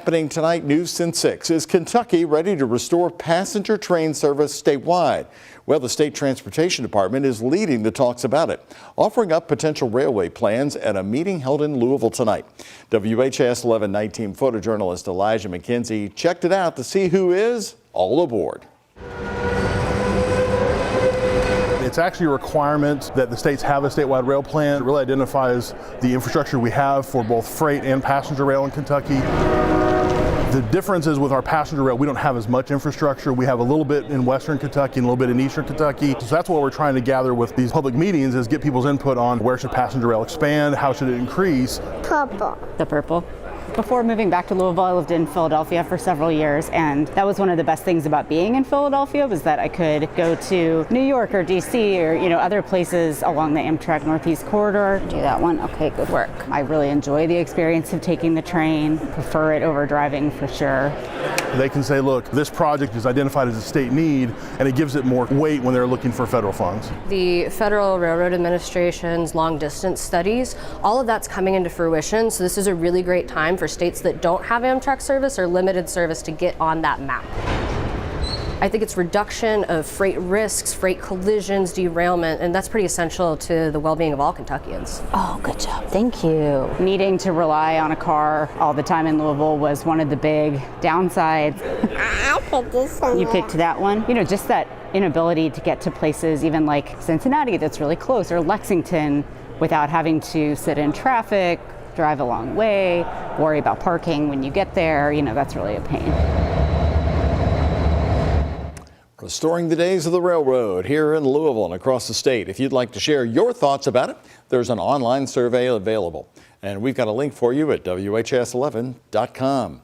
Happening tonight, News 6. Is Kentucky ready to restore passenger train service statewide? Well, the state transportation department is leading the talks about it, offering up potential railway plans at a meeting held in Louisville tonight. WHAS 1119 photojournalist Elijah McKenzie checked it out to see who is all aboard. It's actually a requirement that the states have a statewide rail plan. It really identifies the infrastructure we have for both freight and passenger rail in Kentucky. The difference is with our passenger rail, we don't have as much infrastructure. We have a little bit in western Kentucky and a little bit in eastern Kentucky. So that's what we're trying to gather with these public meetings, is get people's input on where should passenger rail expand, how should it increase. Purple. The purple. Before moving back to Louisville, I lived in Philadelphia for several years, and that was one of the best things about being in Philadelphia, was that I could go to New York or DC or other places along the Amtrak Northeast Corridor. Do that one. Okay, good work. I really enjoy the experience of taking the train. Prefer it over driving for sure. They can say, look, this project is identified as a state need, and it gives it more weight when they're looking for federal funds. The Federal Railroad Administration's long distance studies, all of that's coming into fruition, so this is a really great time for states that don't have Amtrak service or limited service to get on that map. I think it's reduction of freight risks, freight collisions, derailment, and that's pretty essential to the well-being of all Kentuckians. Oh, good job. Thank you. Needing to rely on a car all the time in Louisville was one of the big downsides. I picked this one. You picked that one? Just that inability to get to places even like Cincinnati that's really close, or Lexington, without having to sit in traffic, drive a long way, worry about parking when you get there. That's really a pain. Restoring the days of the railroad here in Louisville and across the state. If you'd like to share your thoughts about it, there's an online survey available. And we've got a link for you at WHAS11.com.